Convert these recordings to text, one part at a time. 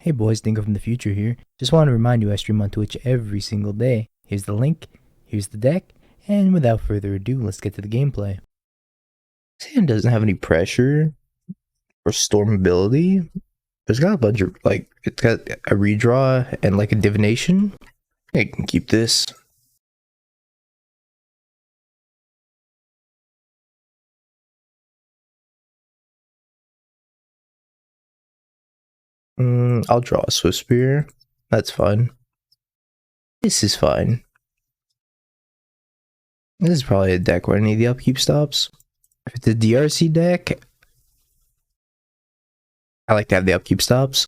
Hey boys, Dingo from the future here. Just want to remind you I stream on Twitch every single day. Here's the link, here's the deck, and without further ado, let's get to the gameplay. This hand doesn't have any pressure or stormability. It's got a bunch of, it's got a redraw and like a divination. I can keep this. I'll draw a Swift Spear. That's fine. This is fine. This is probably a deck where I need the upkeep stops. If it's a DRC deck, I like to have the upkeep stops.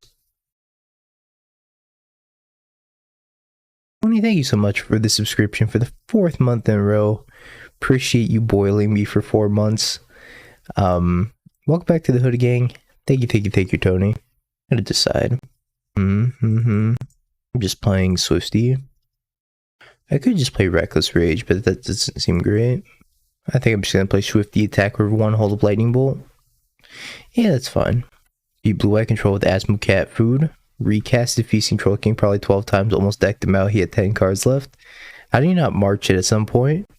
Tony, thank you so much for the subscription for the 4th month in a row. Appreciate you boiling me for 4 months. Welcome back to the Hoodie Gang. Thank you, Tony. I gotta decide. I'm just playing Swifty. I could just play Reckless Rage, but that doesn't seem great. I think I'm just gonna play Swifty Attack with 1 Hold of Lightning Bolt. Yeah, that's fine. Beat Blue-Eye Control with Asmo Cat Food. Recasted Feasting Troll King probably 12 times, almost decked him out. He had 10 cards left. How do you not march it at some point?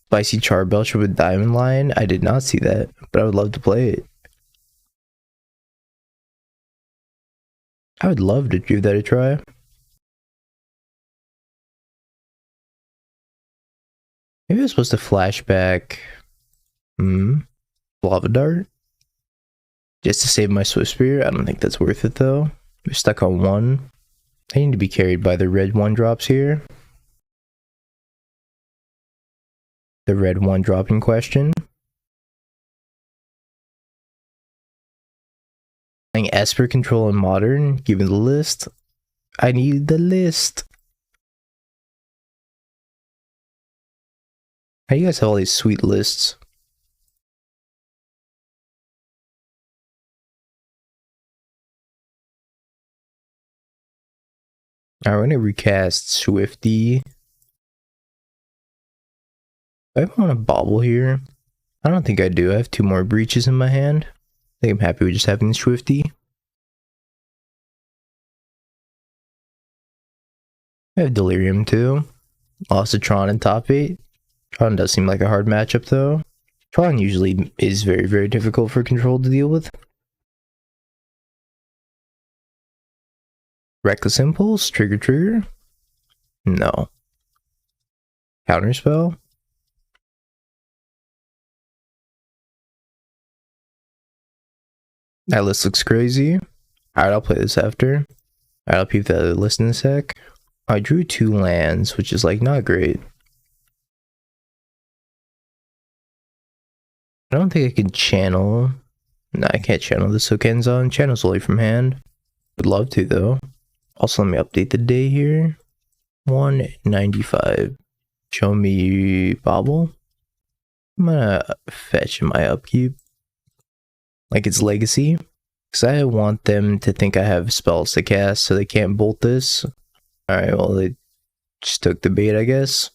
Spicy Charbelcher with Diamond Lion. I did not see that, but I would love to play it. I would love to give that a try. Maybe I was supposed to flashback. Lava Dart? Just to save my Swift Spear? I don't think that's worth it though. We're stuck on 1. I need to be carried by the red 1-drops here. The red 1-drop in question. Playing Esper Control in Modern, given the list. I need the list. How do you guys have all these sweet lists? Alright, we're gonna recast Swifty. Do I want to bobble here? I don't think I do. I have 2 more breaches in my hand. I think I'm happy with just having Swifty. I have Delirium too. Lost to Tron in top 8. Tron does seem like a hard matchup though. Tron usually is very, very difficult for Control to deal with. Reckless Impulse? Trigger? No. Counterspell? That list looks crazy. Alright, I'll play this after. Alright, I'll peep the other list in a sec. I drew 2 lands, which is like not great. I don't think I can channel. No, I can't channel the Sokenzon. Channel's only from hand. Would love to though. Also, let me update the day here. 195. Show me Bobble. I'm gonna fetch my upkeep. Like it's Legacy. Because I want them to think I have spells to cast so they can't bolt this. Alright, well, they just took the bait, I guess.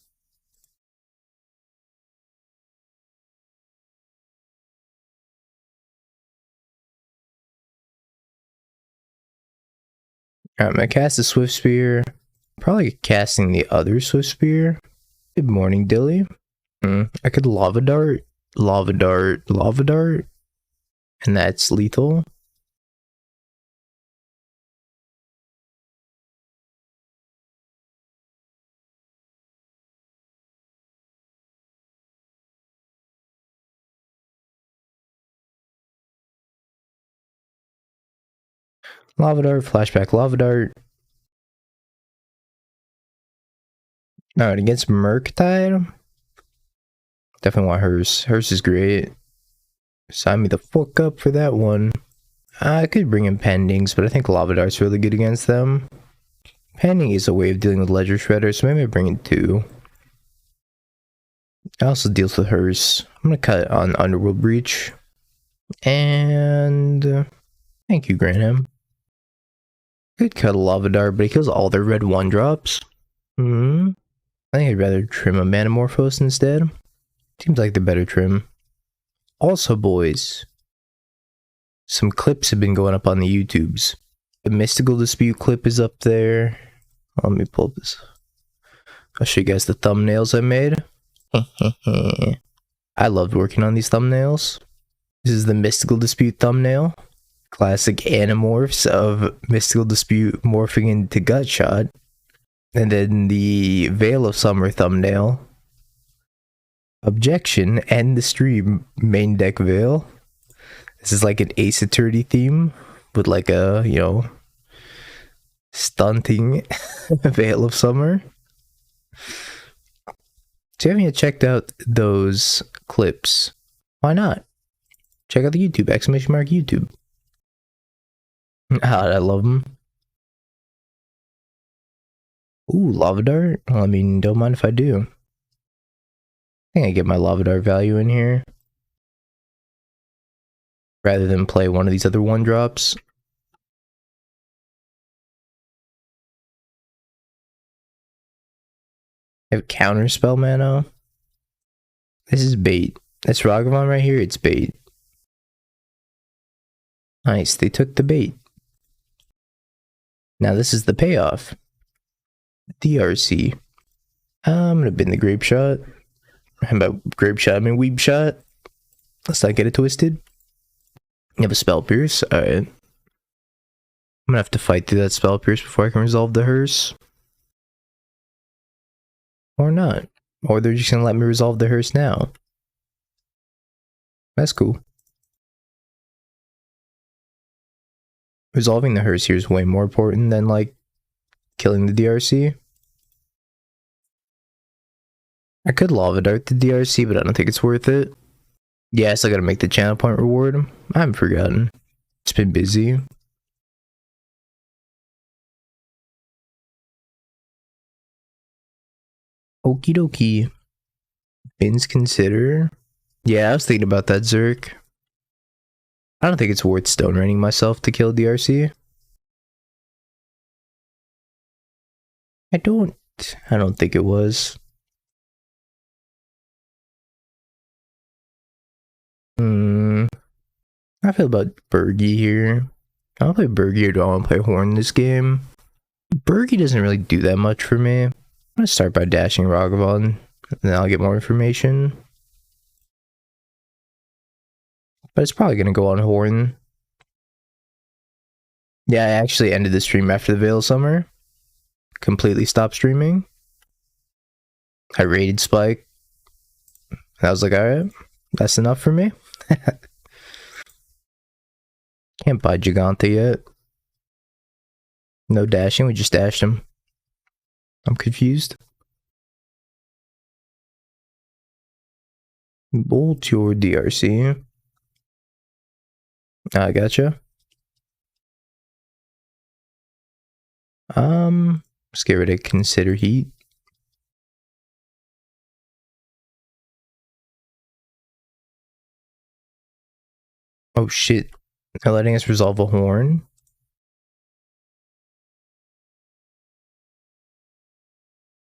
Alright, I'm gonna cast the Swift Spear. Probably casting the other Swift Spear. Good morning, Dilly. I could Lava Dart. And that's lethal. Lava Dart, flashback Lava Dart. Alright, against Murktide. Definitely want hers. Hers is great. Sign me the fuck up for that one. I could bring in Pendings, but I think Lava Dart's really good against them. Pending is a way of dealing with Ledger Shredder, so maybe I bring in 2. It also deals with hers. I'm gonna cut on Underworld Breach. And thank you, Granham. Could cut a Lava Dart, but he kills all their red 1-drops. I think I'd rather trim a Manamorphose instead. Seems like the better trim. Also, boys, some clips have been going up on the YouTubes. The Mystical Dispute clip is up there. Let me pull up this. I'll show you guys the thumbnails I made. I loved working on these thumbnails. This is the Mystical Dispute thumbnail. Classic Animorphs of Mystical Dispute morphing into Gutshot. And then the Veil of Summer thumbnail. Objection, end the stream, main deck Veil. This is like an Ace Attorney theme with like a, you know, stunting Veil of Summer. So you haven't yet checked out those clips, why not? Check out the YouTube, ! YouTube. I love them. Ooh, Lava Dart? Well, I mean, don't mind if I do. I think I get my Lava Dart value in here. Rather than play one of these other 1-drops. I have Counterspell mana. This is bait. That's Ragavan right here, it's bait. Nice, they took the bait. Now this is the payoff. DRC. I'm gonna bin the Grape Shot. About Grape Shot, I mean Weeb Shot. Let's not get it twisted. You have a Spell Pierce, alright. I'm gonna have to fight through that Spell Pierce before I can resolve the hearse. Or not. Or they're just gonna let me resolve the hearse now. That's cool. Resolving the hearse here is way more important than, like, killing the DRC. I could Lava Dart the DRC, but I don't think it's worth it. Yeah, I still gotta make the channel point reward. I haven't forgotten. It's been busy. Okie dokie. Bins consider. Yeah, I was thinking about that, Zerk. I don't think it's worth stone raining myself to kill DRC. I don't think it was. I feel about Birgi here. I'll play Birgi, or do I want to play Horn this game? Birgi doesn't really do that much for me. I'm gonna start by dashing Ragavan, and then I'll get more information. But it's probably gonna go on Horn. Yeah, I actually ended the stream after the Veil of Summer. Completely stopped streaming. I raided Spike. And I was like, alright, that's enough for me. Can't buy Giganta yet. No dashing, we just dashed him. I'm confused. Bolt your DRC. I gotcha. Let's get rid of Consider Heat. Oh shit. They're letting us resolve a Horn.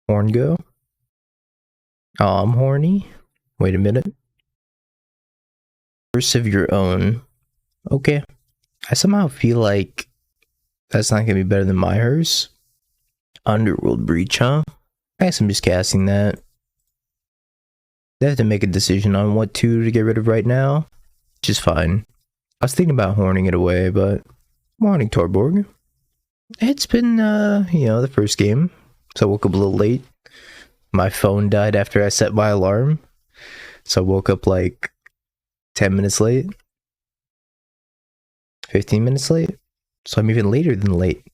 Horn go. Oh, I'm horny. Wait a minute. Curse of your own. Okay. I somehow feel like that's not gonna be better than my hearse. Underworld Breach, huh? I guess I'm just casting that. They have to make a decision on what to get rid of right now, which is fine. I was thinking about horning it away, but morning, Torborg. It's been, you know, the first game, so I woke up a little late. My phone died after I set my alarm, so I woke up like 10 minutes late. 15 minutes late? So I'm even later than late.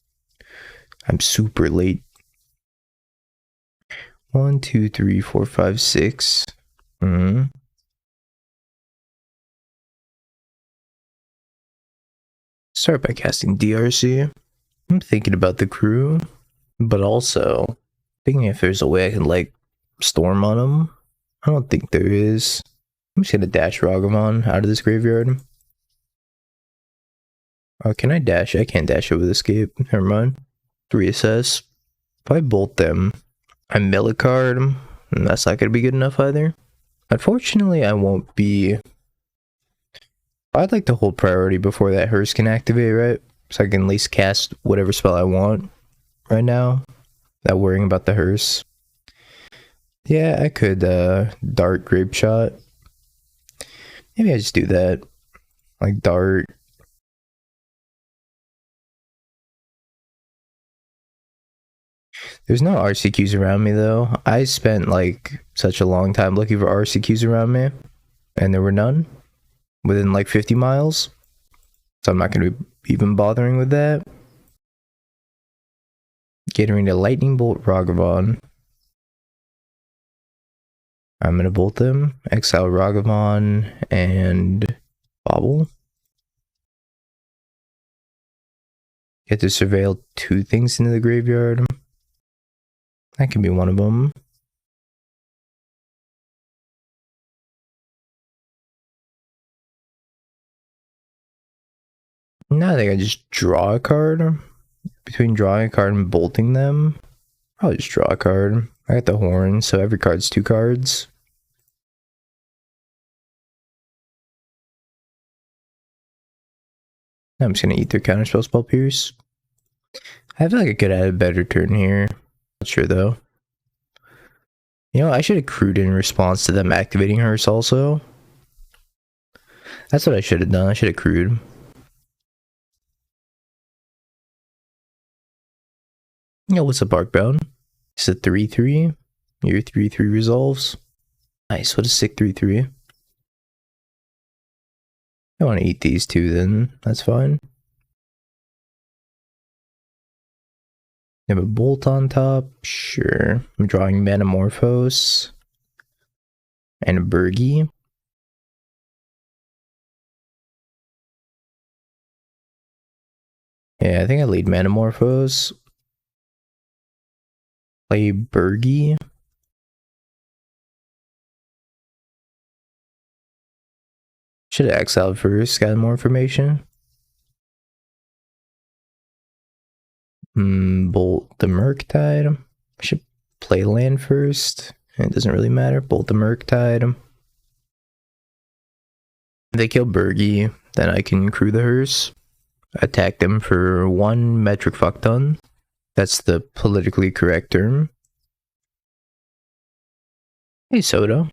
I'm super late. 1, 2, 3, 4, 5, 6. Start by casting DRC. I'm thinking about the crew, but also thinking if there's a way I can, like, storm on them. I don't think there is. I'm just gonna dash Ragavan out of this graveyard. Oh, can I dash? I can't dash it with escape. Never mind. Reassess. If I bolt them, I mill a card, and that's not gonna be good enough either. Unfortunately, I won't be... I'd like to hold priority before that hearse can activate, right? So I can at least cast whatever spell I want right now without worrying about the hearse. Yeah, I could dart grape shot. Maybe I just do that. Like dart. There's no RCQs around me though. I spent like such a long time looking for RCQs around me, and there were none within like 50 miles. So I'm not going to be even bothering with that. Getting into Lightning Bolt Ragavan. I'm going to bolt them. Exile Ragavan and Bobble. Get to surveil 2 things into the graveyard. That can be one of them. Now I think I just draw a card. Between drawing a card and bolting them, I'll just draw a card. I got the horn, so every card's 2 cards. Now I'm just gonna eat their counterspell, Spell Pierce. I feel like I could add a better turn here. Not sure though. You know, I should have accrued in response to them activating Hearse also. That's what I should have done. I should have accrued. Yo, what's up, Barkbound? It's a 3-3. Your 3-3 resolves. Nice, what a sick 3-3. I want to eat these 2 then. That's fine. You have a bolt on top. Sure. I'm drawing Metamorphose. And a Birgi. Yeah, I think I lead Metamorphose. Play Birgi. Should have exiled first, got more information. Bolt the Murktide. Should play land first. It doesn't really matter. Bolt the Murktide. If they kill Birgi, then I can crew the hearse. Attack them for 1 metric fuck ton. That's the politically correct term. Hey, Soda.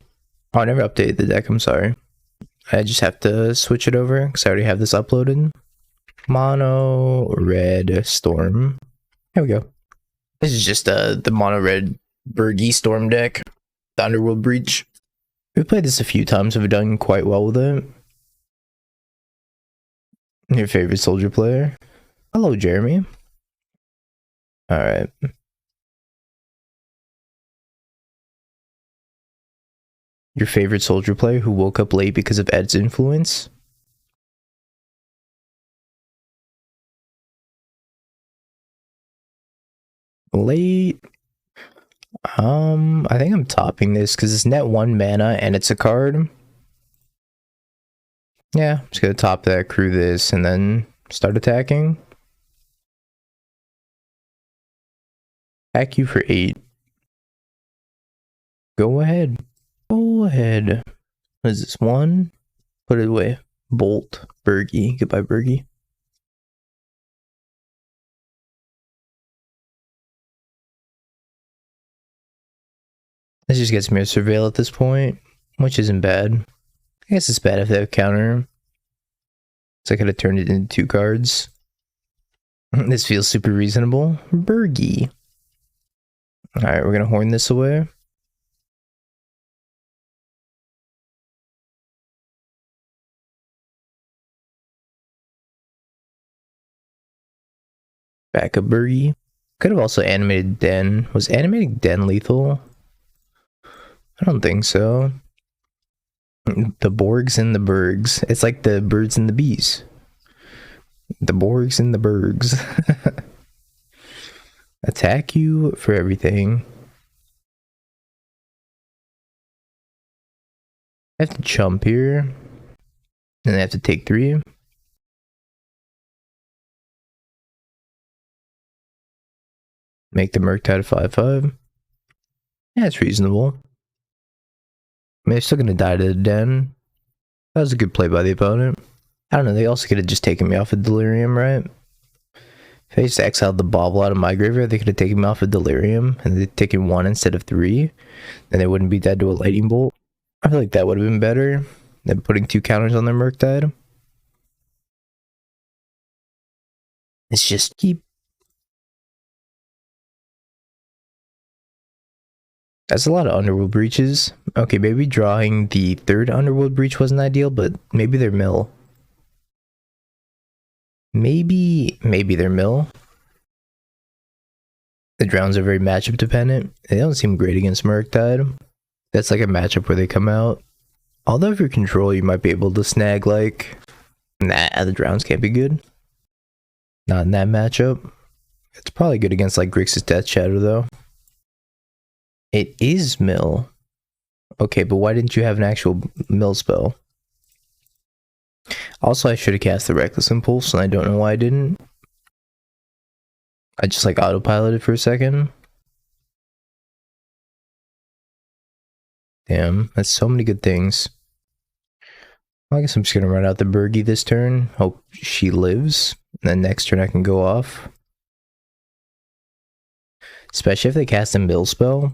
Oh, I never updated the deck, I'm sorry. I just have to switch it over because I already have this uploaded. Mono red storm. There we go. This is just the mono red Birgi storm deck. The Underworld Breach. We've played this a few times. We've done quite well with it. Your favorite soldier player? Hello, Jeremy. Alright. Your favorite soldier player who woke up late because of Ed's influence? Late? I think I'm topping this because it's net 1 mana and it's a card. Yeah, I'm just gonna top that, crew this, and then start attacking. Attack you for 8. Go ahead. Go ahead. What is this? 1? Put it away. Bolt. Birgi. Goodbye, Birgi. This just gets me a surveil at this point, which isn't bad. I guess it's bad if they have counter. So I could have turned it into 2 cards. This feels super reasonable. Birgi. Alright, we're gonna horn this away. Back up Birgi. Could have also animated Den. Was animating Den lethal? I don't think so. The Borgs and the Bergs. It's like the birds and the bees. The Borgs and the Bergs. Attack you for everything. I have to chump here. And I have to take 3. Make the Murktide 5/5. Yeah, it's reasonable. I mean, they're still gonna die to the Den. That was a good play by the opponent. I don't know, they also could have just taken me off of Delirium, right? If I just exiled the Bauble out of my graveyard, they could have taken me off of Delirium, and they'd taken 1 instead of 3, and they wouldn't be dead to a Lightning Bolt. I feel like that would have been better than putting 2 counters on their Murktide. It's just keep. That's a lot of Underworld breaches. Okay, maybe drawing the 3rd Underworld breach wasn't ideal, but maybe they're mill. Maybe they're mill. The drowns are very matchup dependent. They don't seem great against Murktide. That's like a matchup where they come out. Although if you're control, you might be able to snag like... Nah, the drowns can't be good. Not in that matchup. It's probably good against like Grixis Death Shadow though. It is mill. Okay, but why didn't you have an actual mill spell? Also, I should have cast the Reckless Impulse, and I don't know why I didn't. I just like autopiloted for a second. Damn, that's so many good things. Well, I guess I'm just gonna run out the Birgi this turn. Hope she lives. And then next turn I can go off. Especially if they cast a mill spell.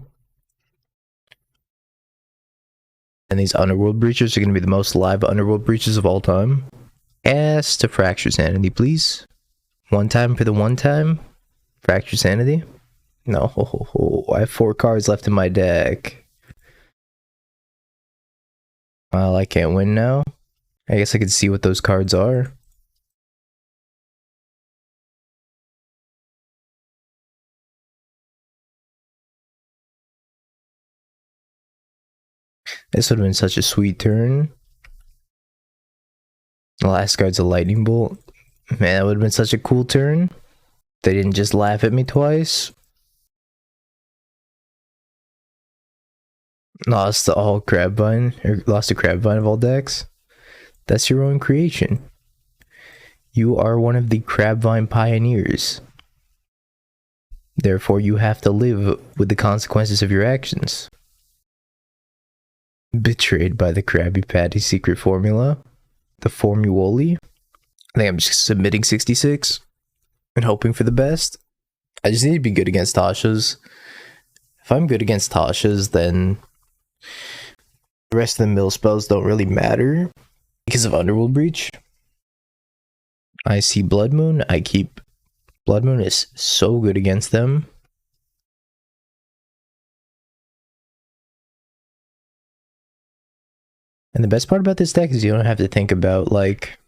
And these Underworld breaches are gonna be the most live Underworld breaches of all time. Cast to Fracture Sanity, please. One time for the one time. Fracture Sanity. No, I have 4 cards left in my deck. Well, I can't win now. I guess I could see what those cards are. This would have been such a sweet turn. The last card's a Lightning Bolt. Man, that would have been such a cool turn. They didn't just laugh at me twice. Lost to all Crabvine, or lost to Crabvine of all decks. That's your own creation. You are one of the Crabvine pioneers. Therefore, you have to live with the consequences of your actions. Betrayed by the Krabby Patty secret formula. The Formuoli. I think I'm just submitting 66 and hoping for the best. I just need to be good against Tasha's. If I'm good against Tasha's, then the rest of the mill spells don't really matter because of Underworld Breach. I see Blood Moon. I keep... Blood Moon is so good against them. And the best part about this deck is you don't have to think about, like,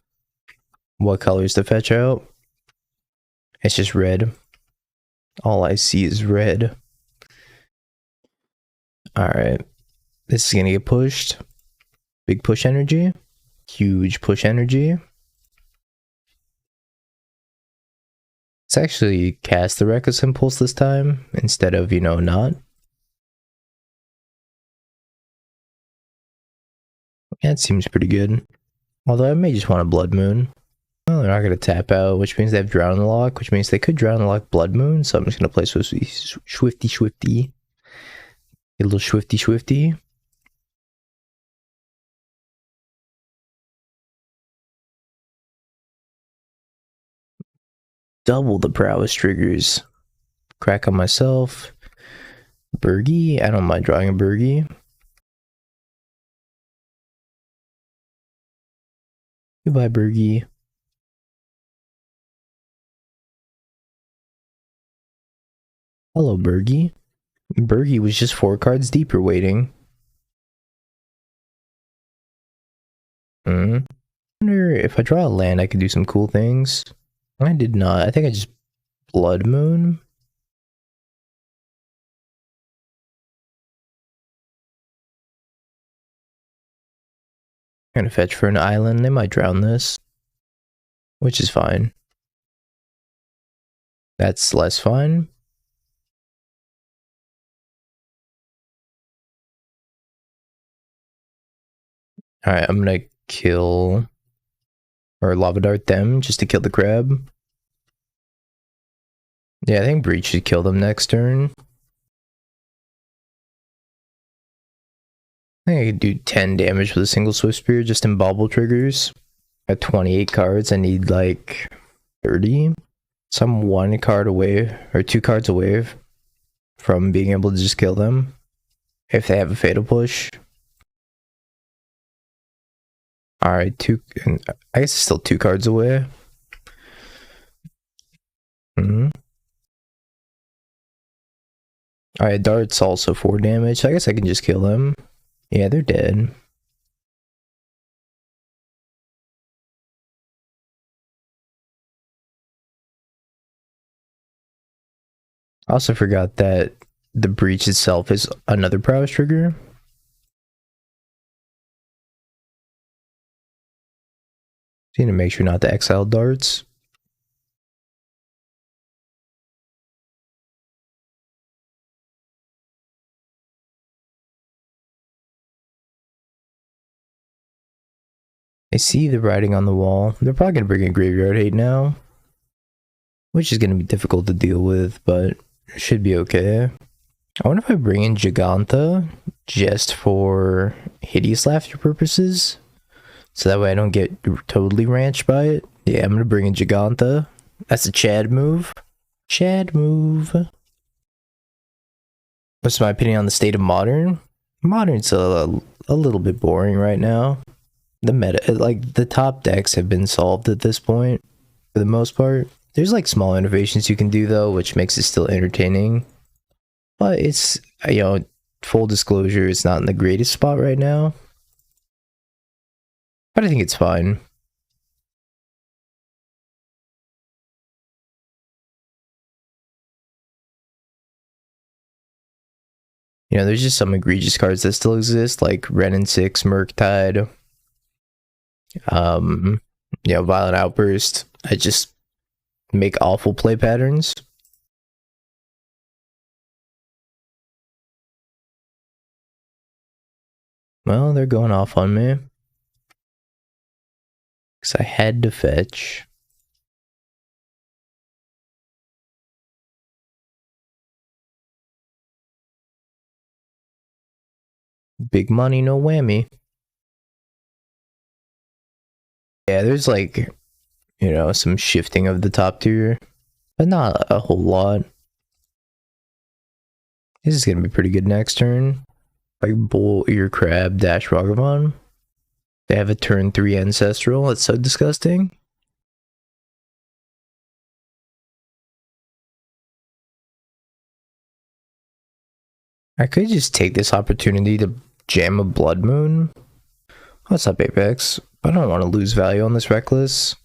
what colors to fetch out. It's just red. All I see is red. Alright. This is gonna get pushed. Big push energy. Huge push energy. Let's actually cast the Reckless Impulse this time, instead of, you know, not. That seems pretty good. Although I may just want a Blood Moon. Well, they're not going to tap out, which means they have Drown in the Lock, which means they could Drown in the Lock Blood Moon, so I'm just going to play Swifty. A little Swifty. Double the prowess triggers. Crack on myself. Birgi. I don't mind drawing a Birgi. Goodbye, Birgi. Hello, Birgi. Birgi was just 4 cards deeper waiting. I wonder if I draw a land, I could do some cool things. I did not. I think I just Blood Moon. I'm gonna fetch for an island. They might drown this, which is fine. That's less fine. Alright, I'm gonna kill or Lava Dart them just to kill the crab. Yeah, I think Breach should kill them next turn. I think I could do 10 damage with a single Swift Spear just in bauble triggers. At 28 cards, I need like 30. So I'm 1 card away, or 2 cards away from being able to just kill them if they have a fatal push. Alright, I guess it's still 2 cards away. Alright, dart's also 4 damage, so I guess I can just kill them. Yeah, they're dead. I also forgot that the breach itself is another prowess trigger. So you need to make sure not to exile darts. I see the writing on the wall. They're probably going to bring in Graveyard Hate now, which is going to be difficult to deal with, but it should be okay. I wonder if I bring in Giganta just for Hideous Laughter purposes, so that way I don't get totally ranched by it. Yeah, I'm going to bring in Giganta. That's a Chad move. Chad move. What's my opinion on the state of Modern? Modern's a little bit boring right now. The meta, like the top decks have been solved at this point for the most part. There's like small innovations you can do though, which makes it still entertaining. But it's, you know, full disclosure, it's not in the greatest spot right now. But I think it's fine. You know, there's just some egregious cards that still exist, like Ren and 6, Murktide, you know, Violent Outburst. I just make awful play patterns. Well, they're going off on me. Because I had to fetch. Big money, no whammy. Yeah, there's like, you know, some shifting of the top tier, but not a whole lot. This is going to be pretty good next turn. Like Bull, Ear Crab, Dash Ragavan. They have a turn 3 Ancestral. It's so disgusting. I could just take this opportunity to jam a Blood Moon. What's up, Apex? I don't want to lose value on this Reckless.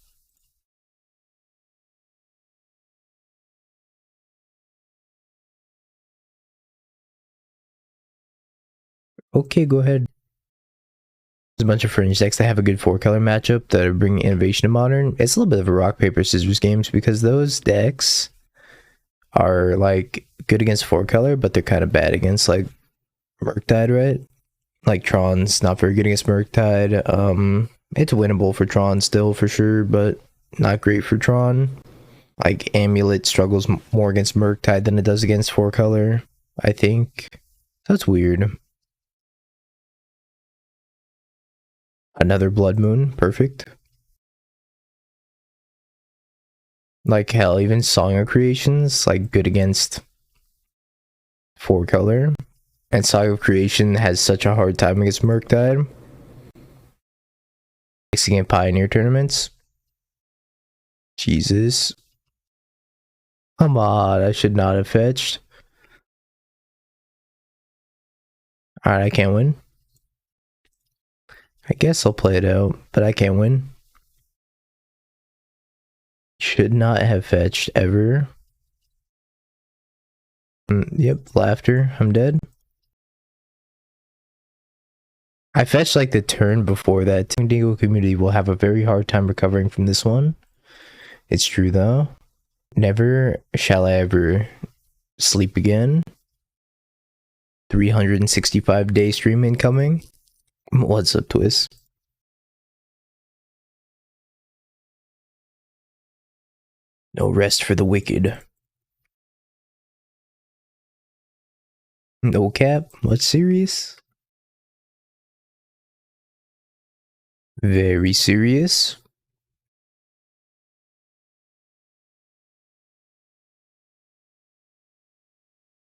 Okay, go ahead. There's a bunch of fringe decks that have a good 4-color matchup that are bringing innovation to Modern. It's a little bit of a rock, paper, scissors games because those decks are like good against 4-color, but they're kind of bad against like Murktide, right? Like Tron's not very good against Murktide. It's winnable for Tron still for sure, but not great for Tron. Like Amulet struggles more against Murktide than it does against 4-color, I think. That's weird. Another Blood Moon, perfect. Like hell, even Song of Creations, like good against 4-color. And Song of Creation has such a hard time against Murktide. Mixing in Pioneer tournaments. Jesus. Come on, I should not have fetched. Alright, I can't win. I guess I'll play it out, but I can't win. Should not have fetched ever. Yep, laughter. I'm dead. I fetched like the turn before that. MTGO community will have a very hard time recovering from this one. It's true though. Never shall I ever sleep again. 365-day stream incoming. What's up, Twist? No rest for the wicked. No cap? What's serious? Very serious.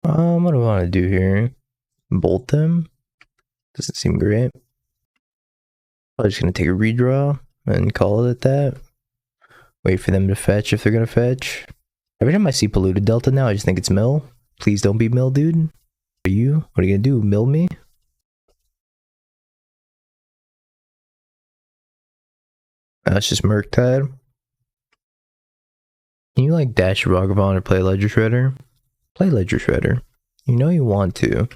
What do I want to do here? Bolt them? Doesn't seem great. I'm just gonna take a redraw and call it at that. Wait for them to fetch if they're gonna fetch. Every time I see polluted delta now, I just think it's mill. Please don't be mill, dude. What are you? What are you gonna do? Mill me? That's just Murktide. Can you like dash Ragavan or play Ledger Shredder? Play Ledger Shredder. You know you want to. You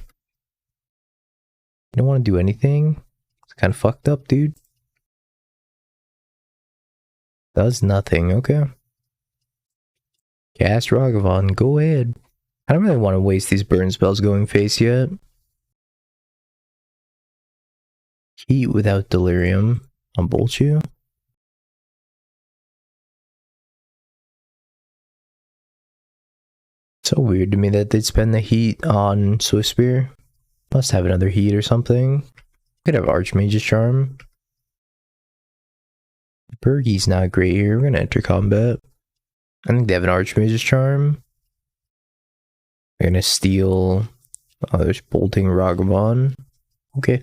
don't want to do anything? It's kind of fucked up, dude. Does nothing, okay. Cast Ragavan, go ahead. I don't really want to waste these burn spells going face yet. Heat without delirium. I'll bolt you. So weird to me that they'd spend the heat on Swiftspear. Must have another heat or something. Could have Archmage's Charm. Birgi's not great here. We're gonna enter combat. I think they have an Archmage's Charm. They're gonna steal. Oh, there's bolting Ragavan. Okay.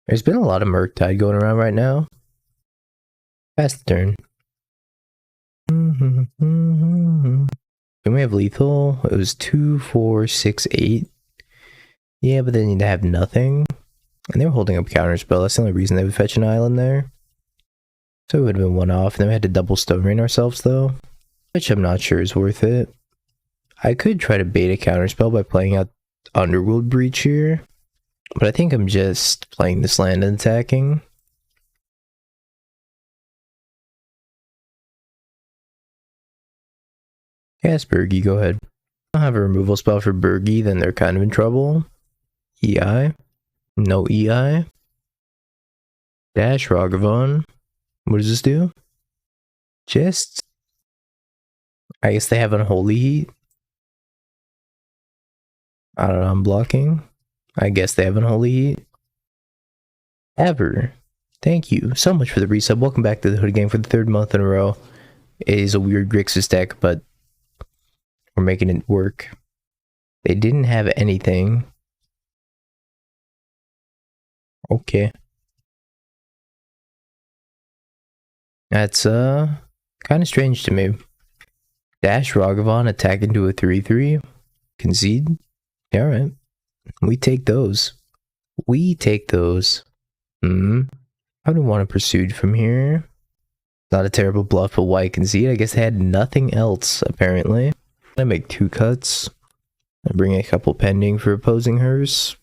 There's been a lot of Murktide going around right now. Pass the turn. Can we have lethal? It was 2, 4, 6, 8. Yeah, but they need to have nothing. And they were holding up counterspell. That's the only reason they would fetch an island there. So it would have been one off. And then we had to double stone rain ourselves though. Which I'm not sure is worth it. I could try to bait a counterspell by playing out Underworld Breach here. But I think I'm just playing this land and attacking. Yes, Birgi, go ahead. I don't have a removal spell for Birgi, then they're kind of in trouble. EI. No EI. Dash Ragavan. What does this do? Just... I guess they have Unholy Heat. I don't know, I'm blocking. I guess they have Unholy Heat. Ever. Thank you so much for the resub. Welcome back to the Hood Gang for the 3rd month in a row. It is a weird Grixis deck, but we're making it work. They didn't have anything. Okay. That's kind of strange to me. Dash Ragavan, attack into a 3/3. Concede. Yeah, alright. We take those. We take those. How do we want to pursue from here? Not a terrible bluff, but why concede? I guess they had nothing else, apparently. I make 2 cuts. I bring a couple pending for opposing hers.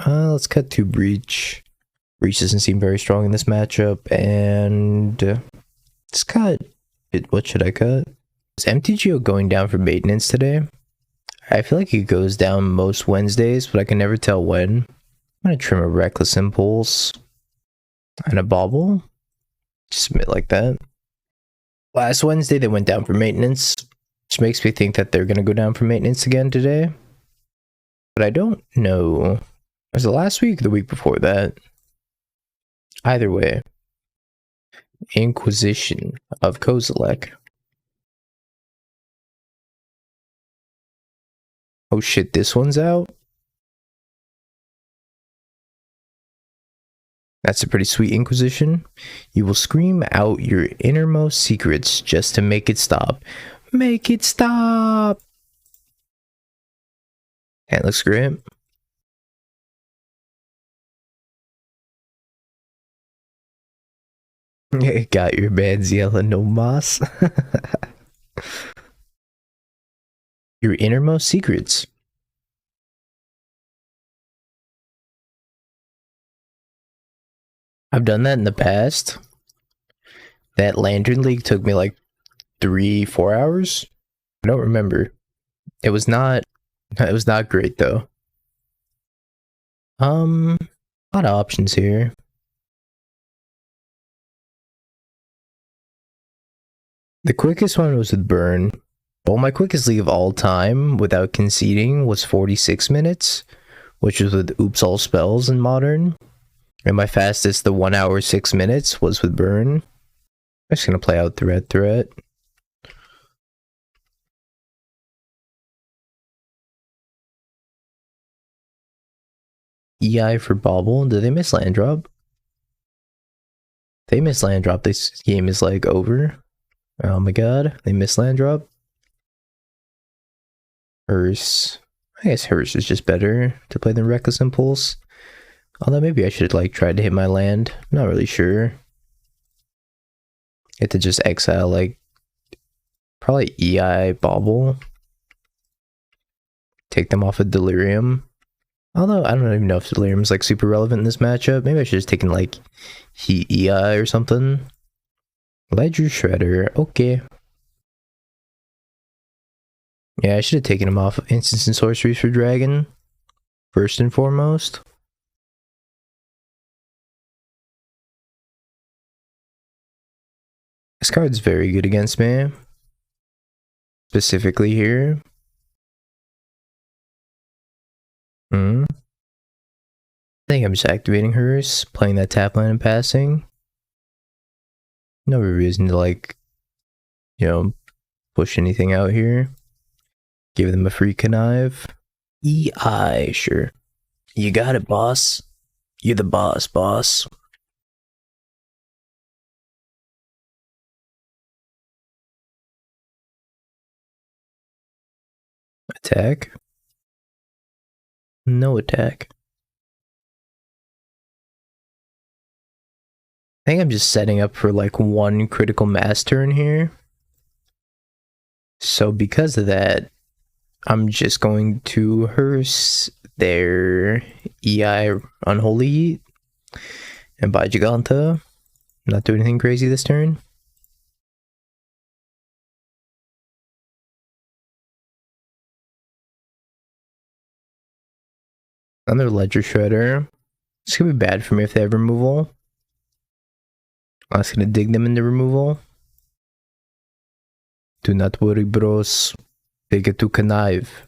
Let's cut 2 Breach. Breach doesn't seem very strong in this matchup, and let's cut it. What should I cut? Is MTGO going down for maintenance today? I feel like it goes down most Wednesdays, but I can never tell when. I'm gonna trim a Reckless Impulse and a Bauble. Just submit like that. Last Wednesday they went down for maintenance, which makes me think that they're gonna go down for maintenance again today. But I don't know. Was it last week or the week before that? Either way. Inquisition of Kozilek. Oh shit, this one's out? That's a pretty sweet Inquisition. You will scream out your innermost secrets just to make it stop. Make it stop! That looks great. Got your man's yelling no mas. Your innermost secrets. I've done that in the past. That Lantern League took me like 3-4 hours. I don't remember. It was not great though. A lot of options here. The quickest one was with Burn. Well, my quickest league of all time without conceding was 46 minutes, which was with Oops All Spells in Modern. And my fastest, the 1 hour 6 minutes, was with Burn. I'm just gonna play out Threat. EI for Bobble. Did they miss land drop? If they miss land drop, this game is like over. Oh my god, they missed land drop. Hearse. I guess Hearse is just better to play than Reckless Impulse. Although maybe I should like try to hit my land. Not really sure. Get to just exile like probably EI Bobble. Take them off of Delirium. Although I don't even know if Delirium is like super relevant in this matchup. Maybe I should have taken like Heat EI or something. Ledger Shredder. Okay. Yeah, I should have taken him off of Instants and Sorceries for Dragon. First and foremost. This card's very good against me. Specifically here. I think I'm just activating hers, playing that tap line and passing. No reason to like, you know, push anything out here. Give them a free connive. EI, sure. You got it, boss. You're the boss, boss. Attack. No attack. I think I'm just setting up for like one critical mass turn here. So because of that, I'm just going to hearse their EI Unholy Heat and buy Giganta. Not do anything crazy this turn. Another Ledger Shredder. It's gonna be bad for me if they have removal. I'm just gonna dig them into removal. Do not worry, bros. They get to connive.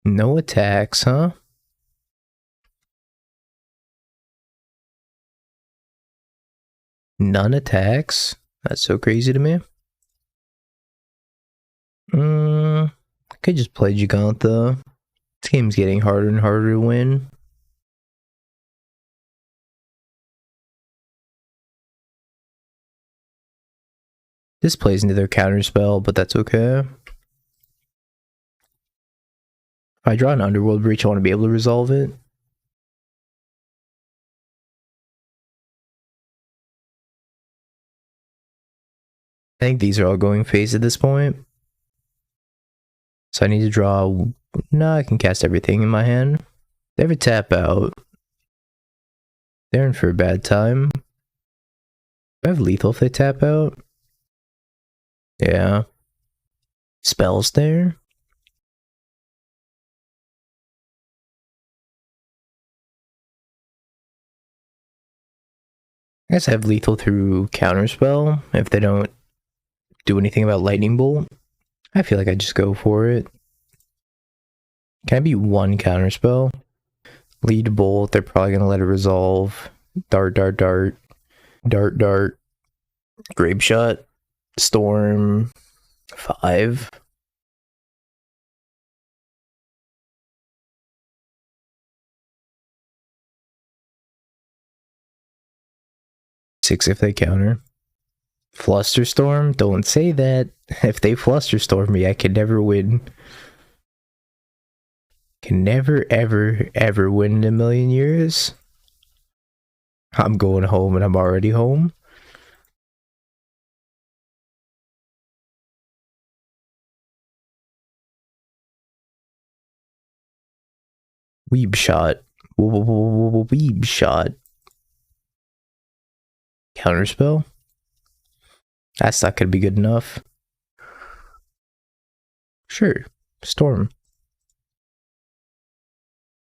No attacks, huh? None attacks? That's so crazy to me. I could just play Giganta. This game's getting harder and harder to win. This plays into their counterspell, but that's okay. If I draw an Underworld Breach, I want to be able to resolve it. I think these are all going face at this point. So I need to draw... No, I can cast everything in my hand. They have a tap out. They're in for a bad time. Do I have lethal if they tap out? Yeah. Spells there? I guess I have lethal through counterspell if they don't do anything about lightning bolt. I feel like I just go for it. Can I be one counterspell? Lead bolt, they're probably gonna let it resolve. Dart, dart, dart. Dart, dart. Grape shot. Storm. 5. Six if they counter. Flusterstorm? Don't say that. If they flusterstorm me, I can never win. Can never, ever, ever win in a million years. I'm going home and I'm already home. Weeb shot. Weeb shot. Counterspell? That's not gonna be good enough. Sure. Storm.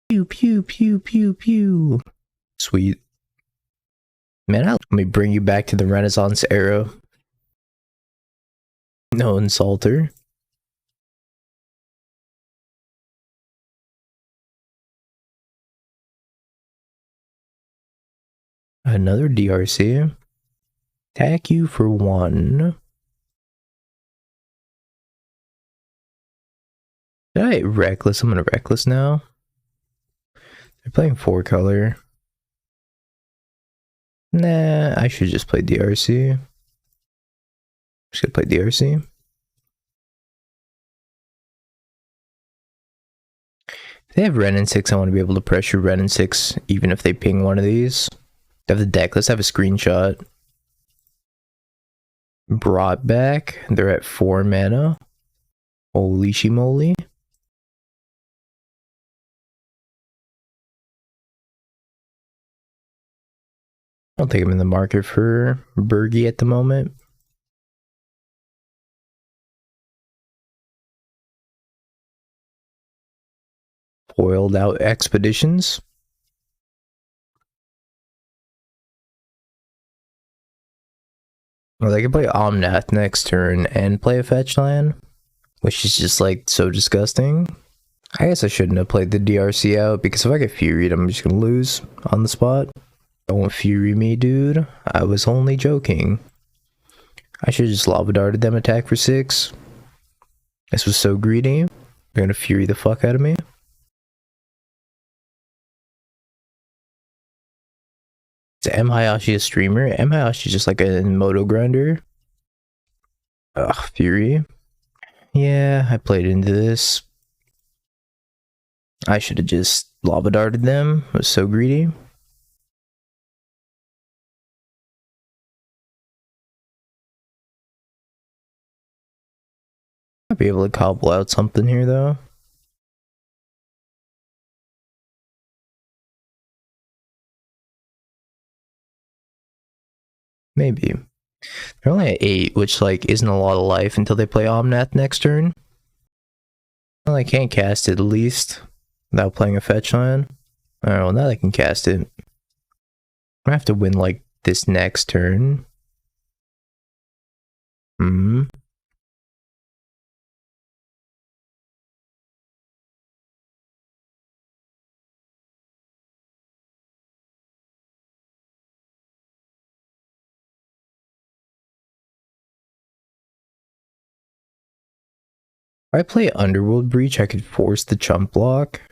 Pew, pew, pew, pew, pew. Sweet. Man, let me bring you back to the Renaissance era. No insulter. Another DRC. Attack you for 1. Did I reckless? I'm gonna reckless now. They're playing 4-color. Nah, I should just play DRC. Just gonna play DRC. If they have Ren and 6, I want to be able to pressure Ren and 6 even if they ping one of these. They have the deck. Let's have a screenshot. Brought back. They're at 4 mana. Holy shimoly. I don't think I'm in the market for Birgi at the moment. Foiled out expeditions. Well, they can play Omnath next turn and play a fetch land, which is just like so disgusting. I guess I shouldn't have played the DRC out because if I get Furied, I'm just gonna lose on the spot. Don't Fury me, dude. I was only joking. I should have just Lava Darted them, attack for 6. This was so greedy. They're gonna Fury the fuck out of me. Is M Hayashi a streamer? M Hayashi just like a moto grinder. Ugh, Fury. Yeah, I played into this. I should have just Lava Darted them. I was so greedy. I'll be able to cobble out something here though. Maybe. They're only at 8, which like isn't a lot of life until they play Omnath next turn. Well, I can't cast it at least without playing a fetch land. Alright, well now they can cast it. I have to win like this next turn. If I play Underworld Breach, I could force the chump block,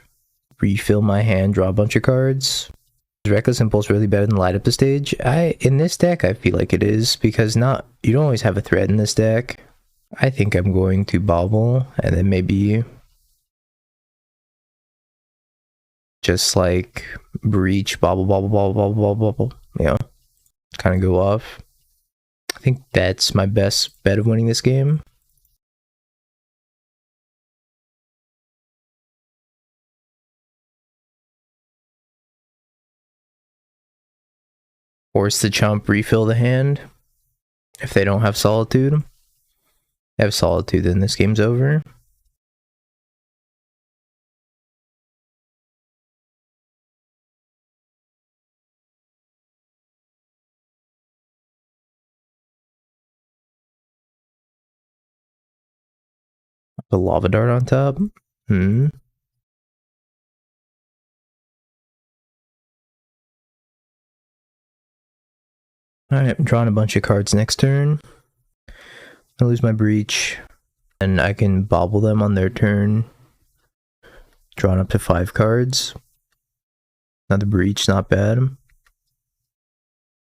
refill my hand, draw a bunch of cards. Is Reckless Impulse really better than Light Up the Stage? In this deck, I feel like it is, because you don't always have a threat in this deck. I think I'm going to Bobble, and then maybe just like Breach, Bobble, Bobble, Bobble, Bobble, Bobble, Bobble, you know, kind of go off. I think that's my best bet of winning this game. Force the chump, refill the hand. If they don't have Solitude. They have Solitude, then this game's over. The Lava Dart on top. Alright, I'm drawing a bunch of cards next turn. I lose my Breach. And I can bobble them on their turn. Drawing up to 5 cards. Another Breach, not bad.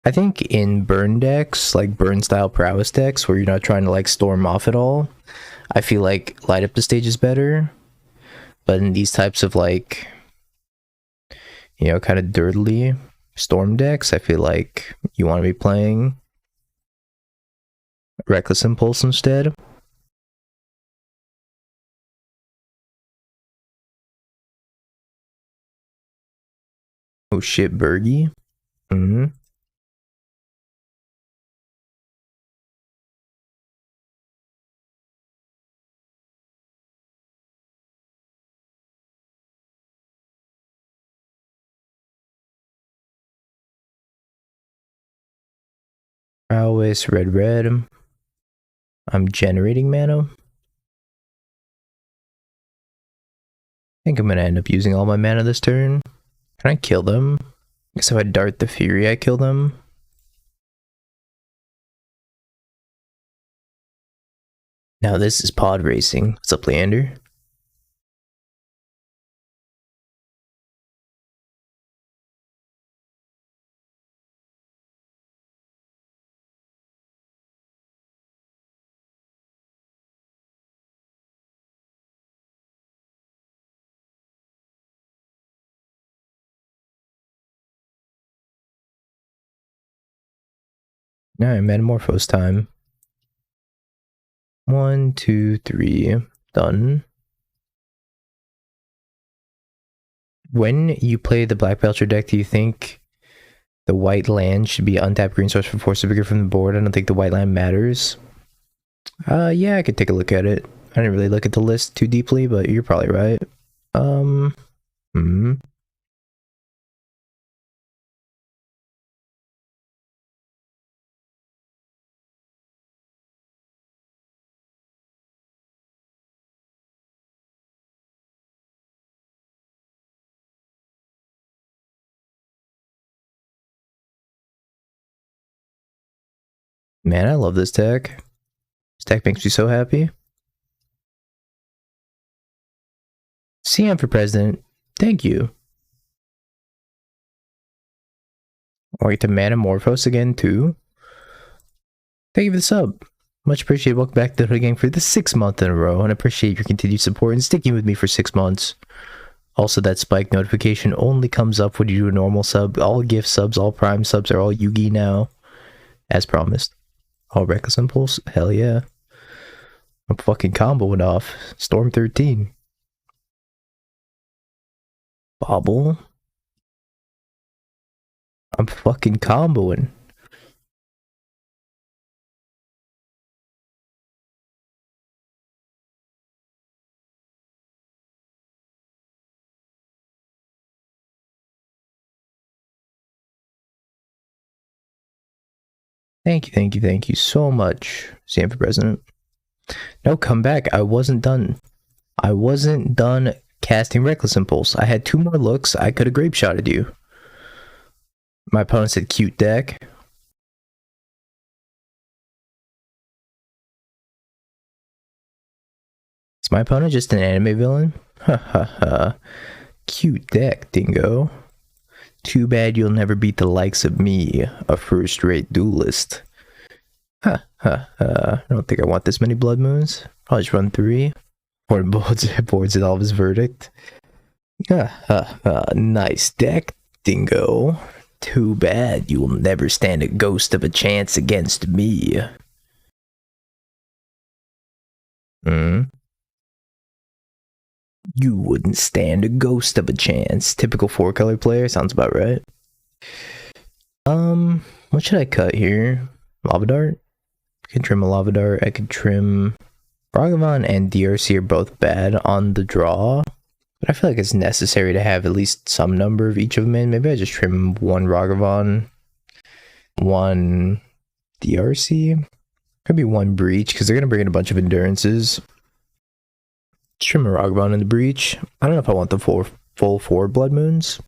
I think in burn decks, like burn style prowess decks, where you're not trying to like storm off at all, I feel like Light Up the Stage is better. But in these types of like, you know, kind of dirtily storm decks, I feel like you want to be playing Reckless Impulse instead. Oh shit, Birgi. Prowess, red. I'm generating mana. I think I'm gonna end up using all my mana this turn. Can I kill them? I guess if I dart the Fury, I kill them. Now this is pod racing. What's up, Leander? Alright, Metamorphose time. 1, 2, 3. Done. When you play the Black Belcher deck, do you think the white land should be untapped green source for force bigger from the board? I don't think the white land matters. Yeah, I could take a look at it. I didn't really look at the list too deeply, but you're probably right. Man, I love this deck. This deck makes me so happy. CM for president. Thank you. I get to Metamorphose again, too. Thank you for the sub. Much appreciated. Welcome back to the Hood Gang for the 6th month in a row, and I appreciate your continued support and sticking with me for 6 months. Also, that spike notification only comes up when you do a normal sub. All gift subs, all prime subs are all Yugi now, as promised. All Reckless Impulse? Hell yeah. I'm fucking comboing off. Storm 13. Bobble. I'm fucking comboing. Thank you so much, Sam for President. No, come back. I wasn't done. I wasn't done casting Reckless Impulse. I had 2 more looks. I could have grape shotted you. My opponent said cute deck. Is my opponent just an anime villain? Ha ha ha. Cute deck, dingo. Too bad you'll never beat the likes of me, a first-rate duelist. Ha ha ha. I don't think I want this many blood moons. I'll just run 3. Or boards it all his verdict. Ha ha ha. Nice deck, dingo. Too bad you will never stand a ghost of a chance against me. You wouldn't stand a ghost of a chance. Typical 4-color player, sounds about right. What should I cut here? Lava Dart? I could trim a Lava Dart. I could trim... Ragavan and DRC are both bad on the draw, but I feel like it's necessary to have at least some number of each of them in. Maybe I just trim 1 Ragavan, 1 DRC, could be 1 Breach, because they're going to bring in a bunch of Endurances. Trim a Ragavan in the Breach. I don't know if I want the full 4 Blood Moons,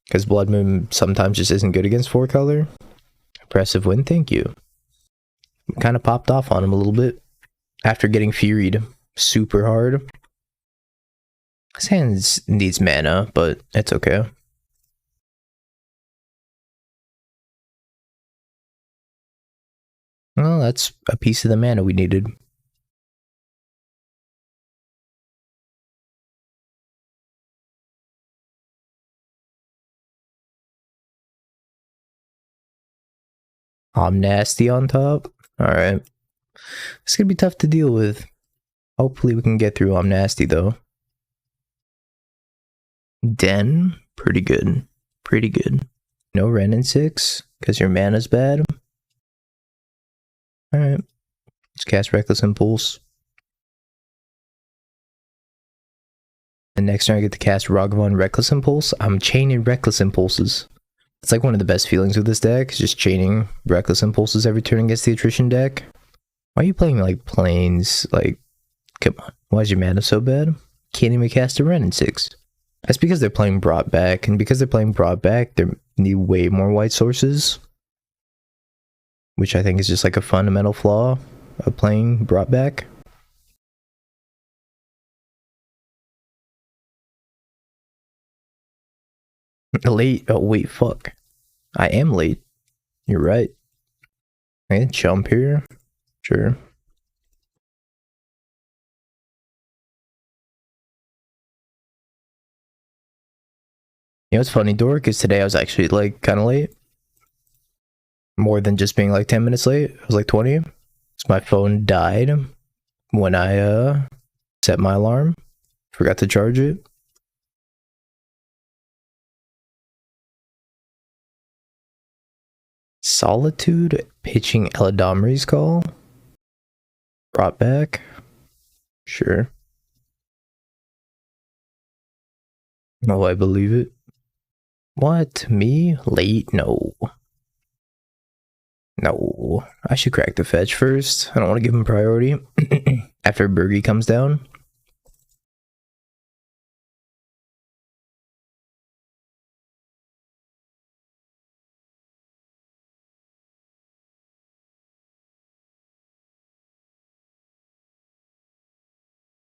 because Blood Moon sometimes just isn't good against 4-color. Impressive win, thank you. Kind of popped off on him a little bit after getting Furied super hard. His hand needs mana, but it's okay. Well, that's a piece of the mana we needed. Nasty on top. Alright. It's gonna be tough to deal with. Hopefully we can get through Nasty though. Den, pretty good. Pretty good. No Ren in 6, because your mana's bad. Alright. Let's cast Reckless Impulse. And next turn I get to cast Ragavan Reckless Impulse. I'm chaining Reckless Impulses. It's like one of the best feelings with this deck, is just chaining Reckless Impulses every turn against the attrition deck. Why are you playing like planes? Like, come on. Why is your mana so bad? Can't even cast a Ren in 6. That's because they're playing brought back, and because they're playing brought back, they need way more white sources. Which I think is just like a fundamental flaw of playing brought back. Late? Oh wait, fuck. I am late. You're right. I can jump here. Sure. You know what's funny, Dork, is today I was actually like kind of late. More than just being like 10 minutes late. It was like 20. So my phone died when I set my alarm. Forgot to charge it. Solitude pitching Eladomri's call. Brought back. Sure. Oh, I believe it. What? Me? Late? No. No. I should crack the fetch first. I don't want to give him priority. After Birgi comes down.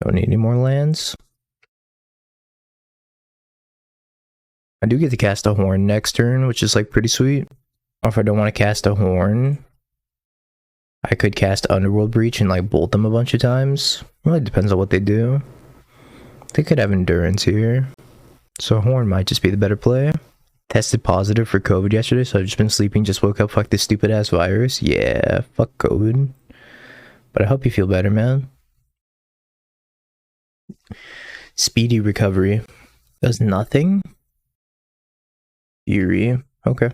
Don't need any more lands. I do get to cast a horn next turn, which is like pretty sweet. Or if I don't want to cast a horn, I could cast Underworld Breach and like bolt them a bunch of times. Really depends on what they do. They could have endurance here. So a horn might just be the better play. Tested positive for COVID yesterday, so I've just been sleeping, just woke up, fuck this stupid ass virus. Yeah, fuck COVID. But I hope you feel better, man. Speedy recovery. Does nothing? Eerie. Okay.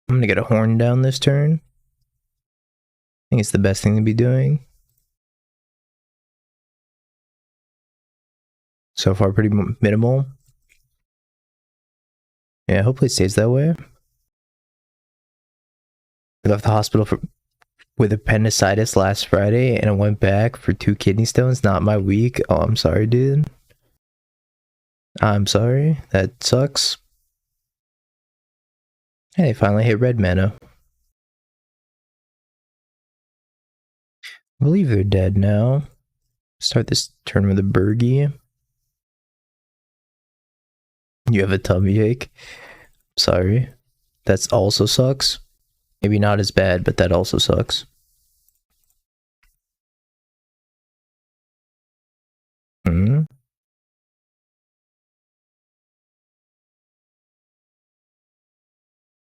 I'm gonna get a horn down this turn. I think it's the best thing to be doing. So far, pretty minimal. Yeah, hopefully it stays that way. I left the hospital with appendicitis last Friday, and I went back for 2 kidney stones. Not my week. Oh, I'm sorry, dude. I'm sorry. That sucks. Hey, finally hit red mana. I believe they're dead now. Start this turn with a Birgi. You have a tummy ache. Sorry. That also sucks. Maybe not as bad, but that also sucks.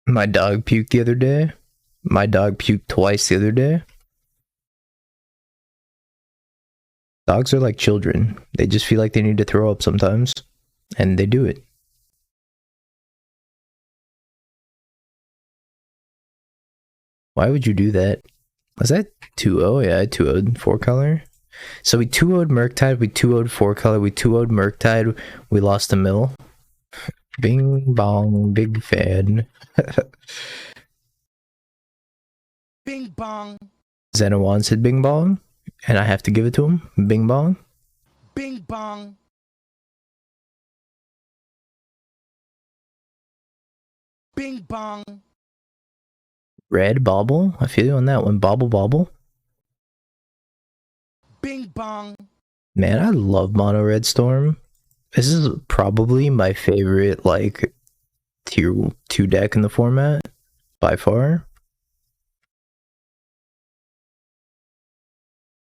My dog puked the other day. My dog puked twice the other day. Dogs are like children. They just feel like they need to throw up sometimes. And they do it. Why would you do that? Was that 2-0? Yeah, I 2-0'd 4-color. So we 2-0'd Murktide, we 2-0'd 4-color, we 2-0'd Murktide, we lost a mill. Bing bong, big fan. Bing bong. Zenawan said bing bong, and I have to give it to him. Bing bong. Bing bong. Bing bong. Red bobble. I feel you on that one. Bobble bobble. Bing bong. Man, I love mono red storm. This is probably my favorite like tier 2 deck in the format by far.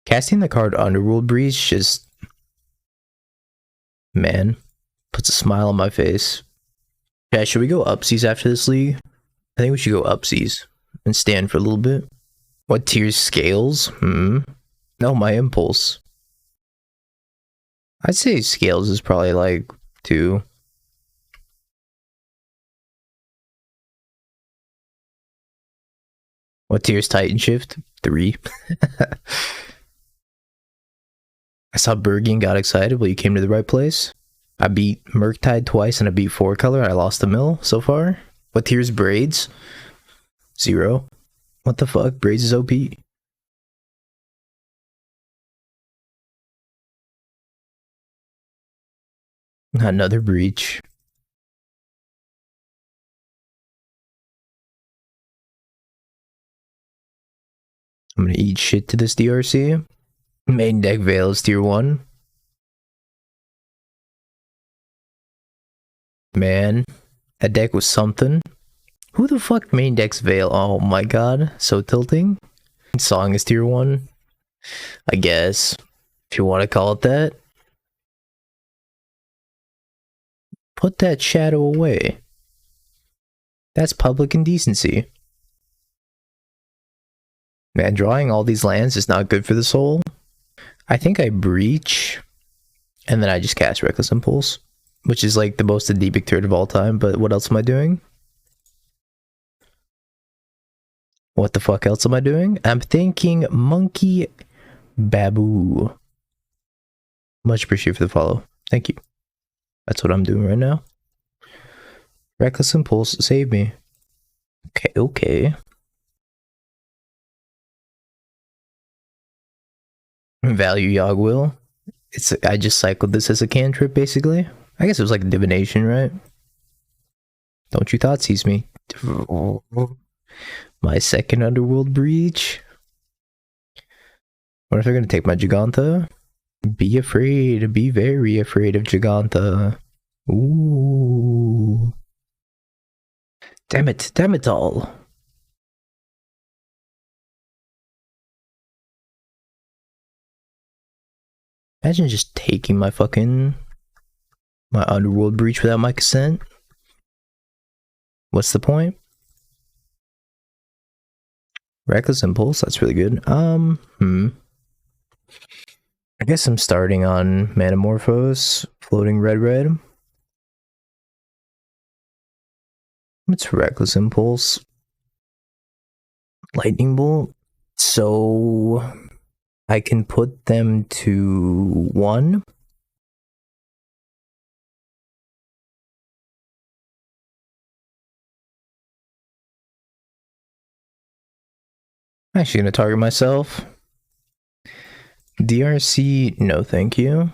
Casting the card Underworld Breach just, man, puts a smile on my face. Yeah, should we go upsies after this league? I think we should go upsies and stand for a little bit. What tiers? Scales? No, my impulse. I'd say scales is probably like 2. What tier's Titan Shift? 3. I saw Birgi and got excited. Well, you came to the right place. I beat Murktide twice and I beat 4-color. I lost a mill so far. What tier's Braids? 0. What the fuck? Braids is OP. Another breach. I'm gonna eat shit to this DRC. Main deck Veil is tier 1. Man, that deck was something. Who the fuck main decks Veil? Oh my god, so tilting. Song is tier 1. I guess, if you want to call it that. Put that shadow away. That's public indecency. Man, drawing all these lands is not good for the soul. I think I breach, and then I just cast Reckless Impulse, which is like the most anemic turn of all time, but what else am I doing? What the fuck else am I doing? I'm thinking Monkey Babu. Much appreciated for the follow. Thank you. That's what I'm doing right now. Reckless Impulse, save me. Okay. Value Yogwill. I just cycled this as a cantrip, basically. I guess it was like a divination, right? Don't you thought seize me? My second underworld breach. What if they're gonna take my Giganta? Be afraid. Be very afraid of Giganta. Ooh. Damn it all. Imagine just taking my underworld breach without my consent. What's the point? Reckless Impulse, that's really good. I guess I'm starting on Manamorphose, floating red. What's Reckless Impulse? Lightning Bolt. So I can put them to 1. I'm actually gonna target myself. DRC, no thank you.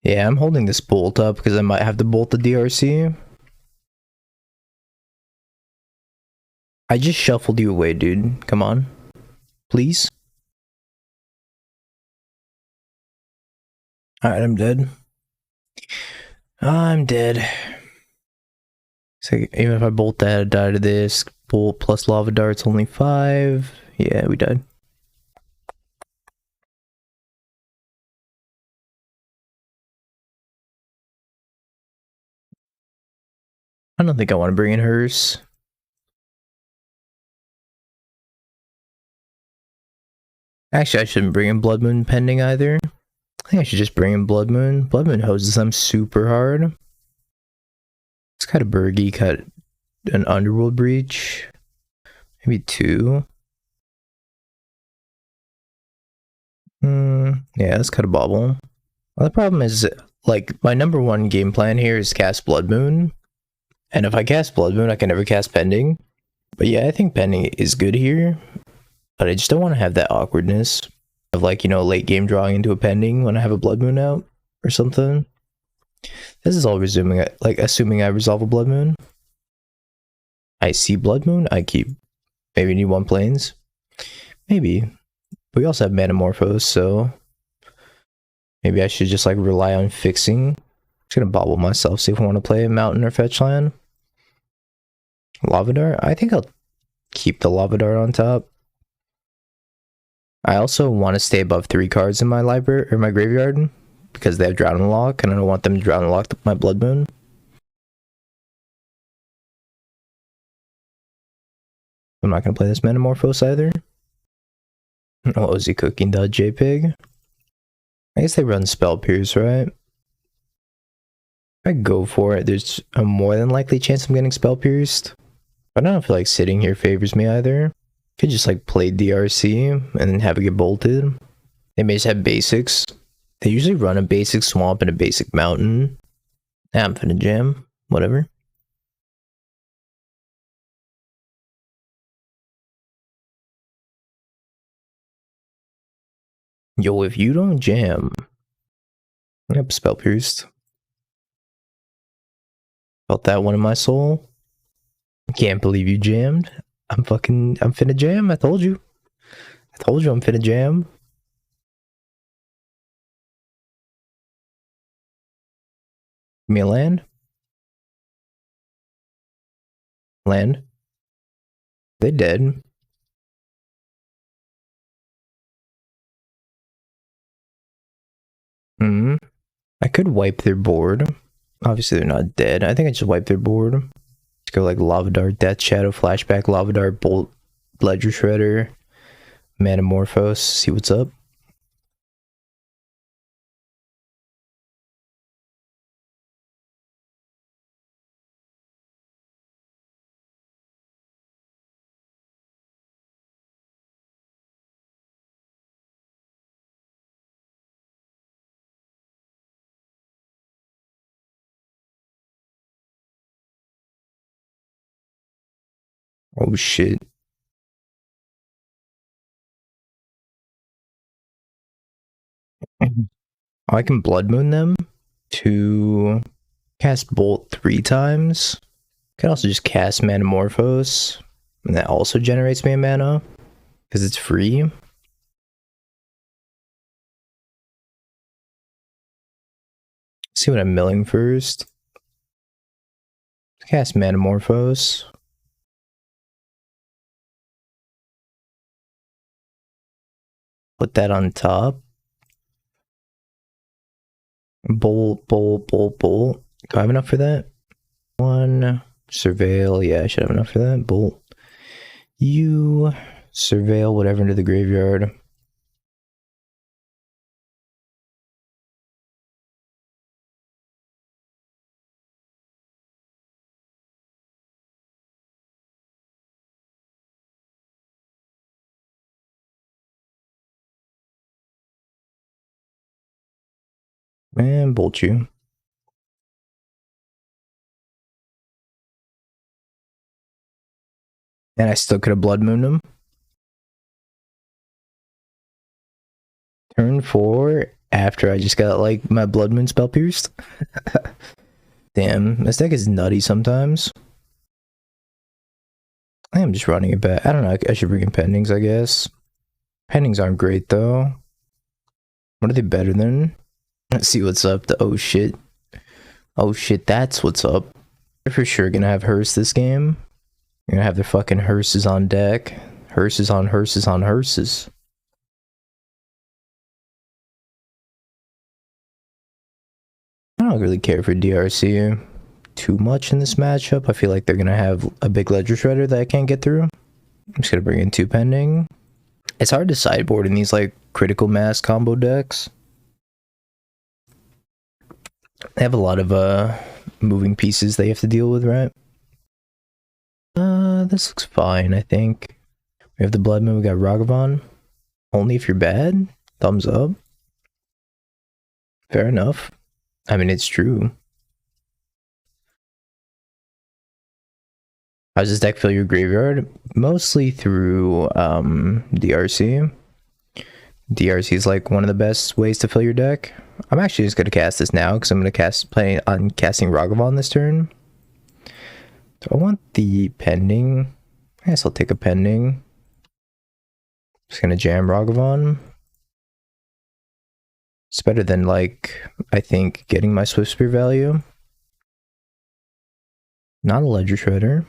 Yeah, I'm holding this bolt up because I might have to bolt the DRC. I just shuffled you away, dude. Come on. Please. Alright, I'm dead. I'm dead. So even if I bolt that, I die to this. Bolt plus lava dart's only 5. Yeah, we died. I don't think I want to bring in hers. Actually, I shouldn't bring in Blood Moon pending either. I think I should just bring in Blood Moon. Blood Moon hoses them super hard. It's got a Birgi, cut an Underworld Breach. Maybe 2. Yeah, let's cut a Bobble. Well, the problem is, like, my number one game plan here is cast Blood Moon. And if I cast Blood Moon, I can never cast Pending. But yeah, I think Pending is good here. But I just don't want to have that awkwardness of, like, you know, late game drawing into a Pending when I have a Blood Moon out or something. This is all assuming I resolve a Blood Moon. I see Blood Moon, I keep. Maybe need 1 planes. Maybe. But we also have Manamorphose, so maybe I should just like rely on fixing. I'm just gonna bobble myself, see if I want to play a mountain or fetch land. Lava Dart? I think I'll keep the Lava Dart on top. I also want to stay above 3 cards in my library or my graveyard because they have Drown and Lock, and I don't want them to Drown and Lock my Blood Moon. I'm not gonna play this Manamorphose either. Oh, is he cooking the JPEG? I guess they run Spell Pierce, right? I go for it. There's a more than likely chance I'm getting Spell Pierced. I don't feel like sitting here favors me either. Could just like play DRC and then have it get bolted. They may just have basics. They usually run a basic swamp and a basic mountain. I'm finna jam. Whatever. Yo, if you don't jam. Yep, Spell Pierced. Felt that one in my soul. Can't believe you jammed. I'm finna jam. I told you I'm finna jam. Give me a land. Land. They dead. I could wipe their board. Obviously, they're not dead. I think I just wipe their board. Let's go like Lava Dart, Death Shadow, Flashback, Lava Dart, Bolt, Ledger Shredder, Manamorphose. See what's up. Oh shit. I can Blood Moon them to cast Bolt 3 times. Can also just cast Manamorphose, and that also generates me a mana because it's free. See what I'm milling first. Cast Manamorphose. Put that on top. Bolt, bolt, bolt, bolt. Do I have enough for that? One. Surveil. Yeah, I should have enough for that. Bolt. You surveil whatever into the graveyard. And bolt you. And I still could have Blood Mooned him. Turn 4 after I just got like my Blood Moon spell pierced. Damn, this deck is nutty sometimes. I am just running it back. I don't know, I should bring in pendings, I guess. Pendings aren't great though. What are they better than? Let's see what's up. The oh shit. Oh shit, that's what's up. They're for sure gonna have hearse this game. You're gonna have their fucking hearses on deck. Hearses on hearses on hearses. I don't really care for DRC too much in this matchup. I feel like they're gonna have a big Ledger Shredder that I can't get through. I'm just gonna bring in 2 pending. It's hard to sideboard in these like critical mass combo decks. They have a lot of moving pieces they have to deal with, right? This looks fine, I think. We have the Blood Moon, we got Ragavan. Only if you're bad? Thumbs up. Fair enough. I mean, it's true. How does this deck fill your graveyard? Mostly through DRC. DRC is like one of the best ways to fill your deck. I'm actually just going to cast this now because I'm going to plan on casting Ragavan this turn. Do I want the pending? I guess I'll take a pending. Just going to jam Ragavan. It's better than, like, I think, getting my Swift Spear value. Not a Ledger Shredder.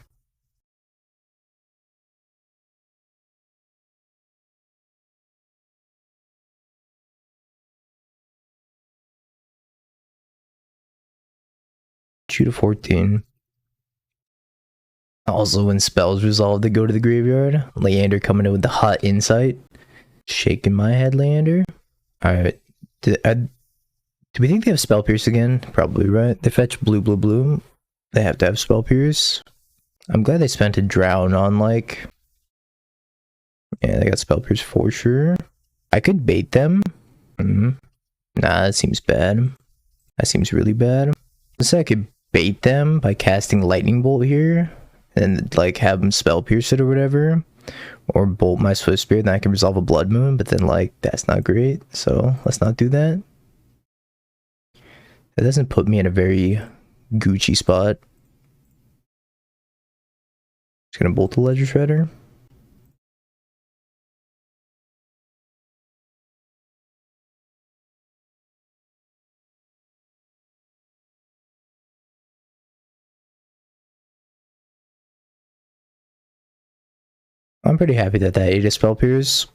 Shoot a 14. Also, when spells resolve, they go to the graveyard. Leander coming in with the hot insight. Shaking my head, Leander. Alright. Do we think they have Spell Pierce again? Probably, right? They fetch blue, blue, blue. They have to have Spell Pierce. I'm glad they spent a drown on, like... Yeah, they got Spell Pierce for sure. I could bait them. Nah, that seems bad. That seems really bad. Let's say I could bait them by casting Lightning Bolt here. And, like, have them Spell Pierce it or whatever. Or bolt my Swift Spear, then I can resolve a Blood Moon. But then, like, that's not great. So, let's not do that. That doesn't put me in a very Gucci spot. Just gonna bolt the Ledger Shredder. I'm pretty happy that that ate a Spell Pierce.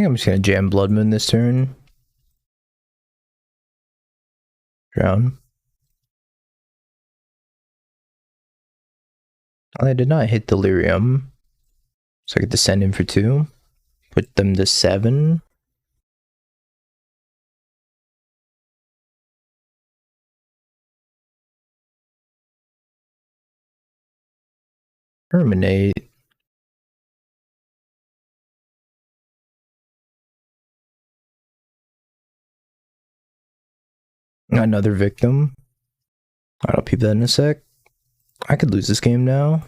think I'm just gonna jam Blood Moon this turn. Drown. I did not hit Delirium. So I get to send in for 2. Put them to 7. Terminate. Another victim. Alright, I'll peep that in a sec. I could lose this game now.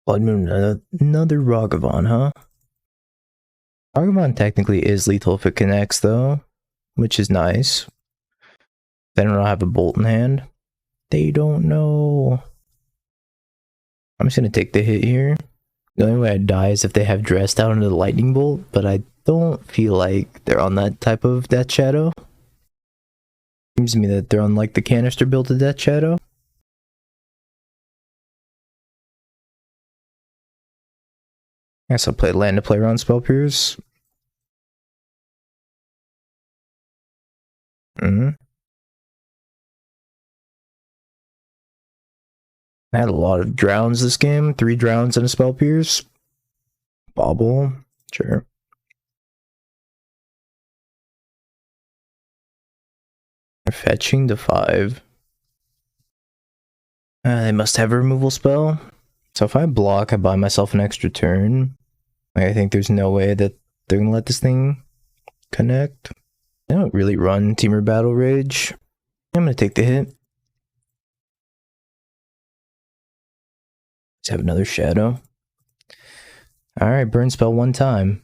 Blood Moon, another Ragavan, huh? Ragavan technically is lethal if it connects, though, which is nice. They don't have a bolt in hand. They don't know. I'm just gonna take the hit here. The only way I die is if they have dressed out into the lightning bolt, but I don't feel like they're on that type of Death Shadow. Seems to me that they're on like the canister build of Death Shadow. I guess I'll play land to play around Spell Pierce. I had a lot of drowns this game. 3 drowns and a Spell Pierce. Bobble. Sure. Fetching to 5. They must have a removal spell. So if I block, I buy myself an extra turn. I think there's no way that they're gonna let this thing connect. They don't really run Teamer Battle Rage. I'm gonna take the hit. Let's have another shadow. Alright, burn spell 1 time.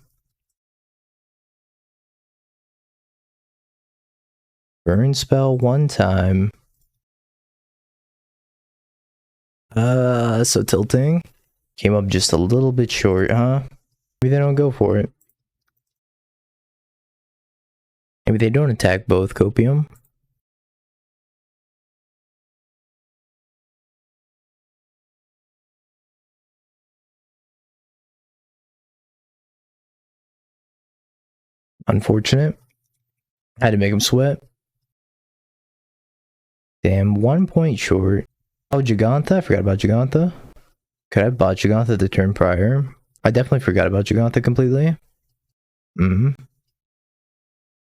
Burn spell 1 time. So tilting. Came up just a little bit short, huh? Maybe they don't go for it. Maybe they don't attack both Copium. Unfortunate. Had to make him sweat. Damn, 1 point short. Oh, Gigantha? I forgot about Gigantha. Could I have bought Gigantha the turn prior? I definitely forgot about Gigantha completely.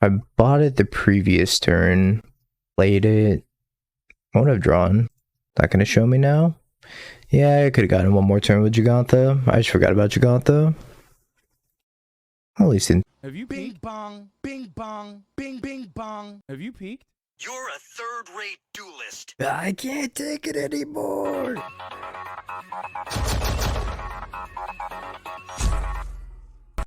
I bought it the previous turn. Played it. What would I have drawn? Not gonna show me now? Yeah, I could have gotten 1 more turn with Gigantha. I just forgot about Gigantha. At least in. Have you bing bong, bing bong, bing bing bong? Have you peeked? You're a third-rate duelist. I can't take it anymore.